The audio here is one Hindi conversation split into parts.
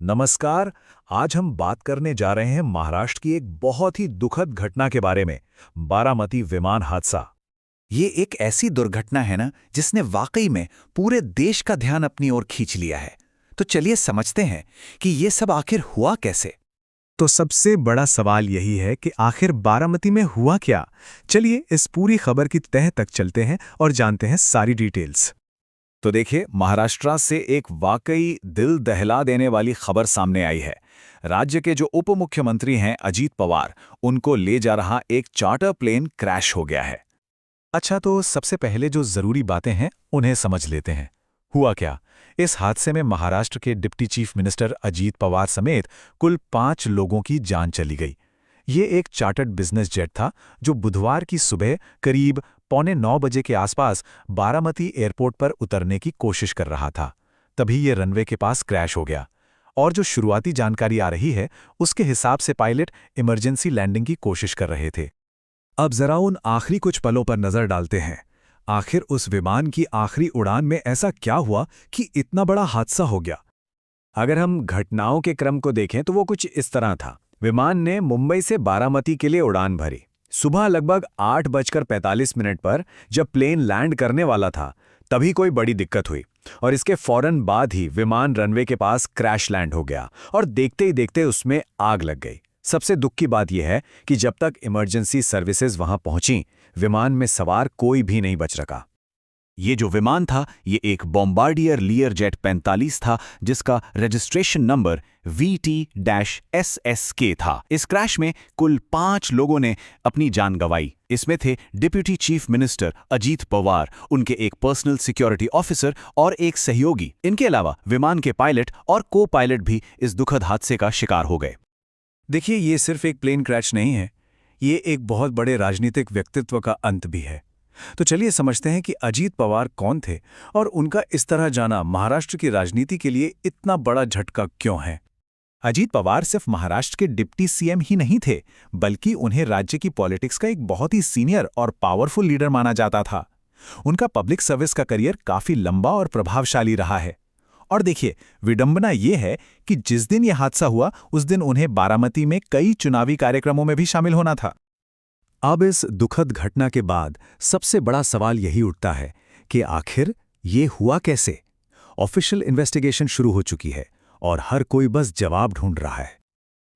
नमस्कार। आज हम बात करने जा रहे हैं महाराष्ट्र की एक बहुत ही दुखद घटना के बारे में। बारामती विमान हादसा। ये एक ऐसी दुर्घटना है ना जिसने वाकई में पूरे देश का ध्यान अपनी ओर खींच लिया है। तो चलिए समझते हैं कि ये सब आखिर हुआ कैसे। तो सबसे बड़ा सवाल यही है कि आखिर बारामती में हुआ क्या। चलिए इस पूरी खबर की तह तक चलते हैं और जानते हैं सारी डिटेल्स। तो देखिए, महाराष्ट्र से एक वाकई दिल दहला देने वाली खबर सामने आई है। राज्य के जो उप मुख्यमंत्री हैं अजीत पवार, उनको ले जा रहा एक चार्टर प्लेन क्रैश हो गया है। अच्छा, तो सबसे पहले जो जरूरी बातें हैं उन्हें समझ लेते हैं। हुआ क्या? इस हादसे में महाराष्ट्र के deputy chief minister Ajit Pawar समेत कुल 5 लोगों की जान चली गई। ये एक चार्टर्ड बिजनेस जेट था जो बुधवार की सुबह करीब 8:45 के आसपास बारामती एयरपोर्ट पर उतरने की कोशिश कर रहा था। तभी ये रनवे के पास क्रैश हो गया। और जो शुरुआती जानकारी आ रही है उसके हिसाब से पायलट इमरजेंसी लैंडिंग की कोशिश कर रहे थे। अब जरा उन आखिरी कुछ पलों पर नजर डालते हैं। आखिर उस विमान की आखिरी उड़ान में ऐसा क्या हुआ कि इतना बड़ा हादसा हो गया? अगर हम घटनाओं के क्रम को देखें तो वो कुछ इस तरह था। विमान ने मुंबई से बारामती के लिए उड़ान भरी। सुबह लगभग 8:45 पर जब प्लेन लैंड करने वाला था तभी कोई बड़ी दिक्कत हुई और इसके फौरन बाद ही विमान रनवे के पास क्रैश लैंड हो गया और देखते ही देखते उसमें आग लग गई। सबसे दुख की बात यह है कि जब तक इमरजेंसी सर्विसेज वहां पहुंची, विमान में सवार कोई भी नहीं बच सका। ये जो विमान था ये एक बॉम्बार्डियर लियरजेट 45 था जिसका रजिस्ट्रेशन नंबर VT-SSK था। इस क्रैश में कुल 5 लोगों ने अपनी जान गंवाई। इसमें थे deputy chief minister Ajit Pawar, उनके एक पर्सनल सिक्योरिटी ऑफिसर और एक सहयोगी। इनके अलावा विमान के पायलट और को पायलट भी इस दुखद हादसे का शिकार हो गए। देखिए, ये सिर्फ एक प्लेन क्रैश नहीं है, ये एक बहुत बड़े राजनीतिक व्यक्तित्व का अंत भी है। तो चलिए समझते हैं कि अजीत पवार कौन थे और उनका इस तरह जाना महाराष्ट्र की राजनीति के लिए इतना बड़ा झटका क्यों है। अजीत पवार सिर्फ महाराष्ट्र के डिप्टी सीएम ही नहीं थे, बल्कि उन्हें राज्य की पॉलिटिक्स का एक बहुत ही सीनियर और पावरफुल लीडर माना जाता था। उनका पब्लिक सर्विस का करियर काफी लंबा और प्रभावशाली रहा है। और देखिए, विडंबना यह है कि जिस दिन यह हादसा हुआ उस दिन उन्हें बारामती में कई चुनावी कार्यक्रमों में भी शामिल होना था। अब इस दुखद घटना के बाद सबसे बड़ा सवाल यही उठता है कि आखिर ये हुआ कैसे। ऑफिशियल इन्वेस्टिगेशन शुरू हो चुकी है और हर कोई बस जवाब ढूंढ रहा है।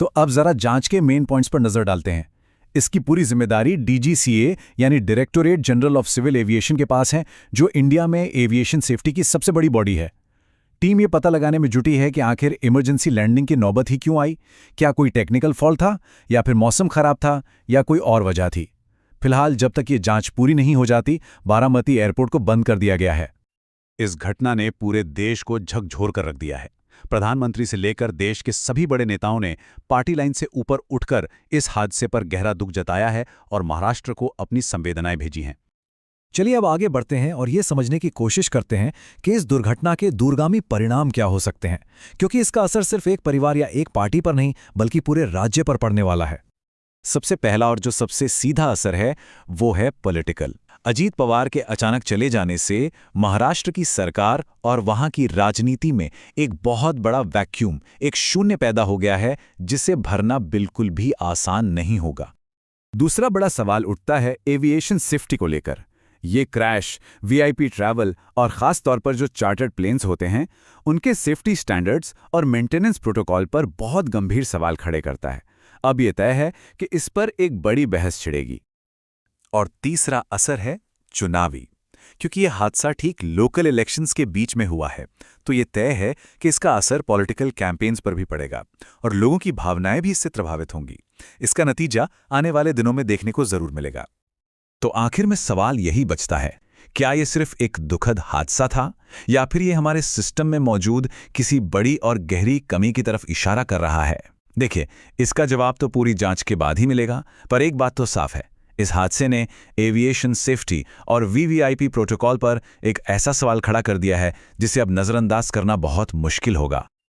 तो अब जरा जांच के मेन पॉइंट्स पर नजर डालते हैं। इसकी पूरी जिम्मेदारी DGCA यानी directorate general of civil aviation के पास है, जो इंडिया में एविएशन सेफ्टी की सबसे बड़ी बॉडी है। टीम ये पता लगाने में जुटी है कि आखिर इमरजेंसी लैंडिंग की नौबत ही क्यों आई। क्या कोई टेक्निकल फॉल्ट था या फिर मौसम खराब था या कोई और वजह थी। फिलहाल जब तक ये जांच पूरी नहीं हो जाती, बारामती एयरपोर्ट को बंद कर दिया गया है। इस घटना ने पूरे देश को झकझोर कर रख दिया है। प्रधानमंत्री से लेकर देश के सभी बड़े नेताओं ने पार्टी लाइन से ऊपर उठकर इस हादसे पर गहरा दुख जताया है और महाराष्ट्र को अपनी संवेदनाएं भेजी हैं। चलिए अब आगे बढ़ते हैं और ये समझने की कोशिश करते हैं कि इस दुर्घटना के दूरगामी परिणाम क्या हो सकते हैं, क्योंकि इसका असर सिर्फ एक परिवार या एक पार्टी पर नहीं बल्कि पूरे राज्य पर पड़ने वाला है। सबसे पहला और जो सबसे सीधा असर है वो है पॉलिटिकल। अजीत पवार के अचानक चले जाने से महाराष्ट्र की सरकार और वहां की राजनीति में एक बहुत बड़ा वैक्यूम, एक शून्य पैदा हो गया है जिसे भरना बिल्कुल भी आसान नहीं होगा। दूसरा बड़ा सवाल उठता है एविएशन सेफ्टी को लेकर। ये क्रैश, VIP ट्रैवल और ख़ास तौर पर जो चार्टर्ड प्लेन्स होते हैं उनके सेफ्टी स्टैंडर्ड्स और मेंटेनेंस प्रोटोकॉल पर बहुत गंभीर सवाल खड़े करता है। अब ये तय है कि इस पर एक बड़ी बहस छिड़ेगी। और तीसरा असर है चुनावी, क्योंकि ये हादसा ठीक लोकल इलेक्शंस के बीच में हुआ है, तो ये तय है कि इसका असर पॉलिटिकल कैंपेन्स पर भी पड़ेगा और लोगों की भावनाएं भी इससे प्रभावित होंगी। इसका नतीजा आने वाले दिनों में देखने को जरूर मिलेगा। तो आखिर में सवाल यही बचता है, क्या ये सिर्फ एक दुखद हादसा था या फिर ये हमारे सिस्टम में मौजूद किसी बड़ी और गहरी कमी की तरफ इशारा कर रहा है। देखिए, इसका जवाब तो पूरी जांच के बाद ही मिलेगा, पर एक बात तो साफ है, इस हादसे ने एविएशन सेफ्टी और VVIP प्रोटोकॉल पर एक ऐसा सवाल खड़ा कर दिया है जिसे अब नजरअंदाज करना बहुत मुश्किल होगा।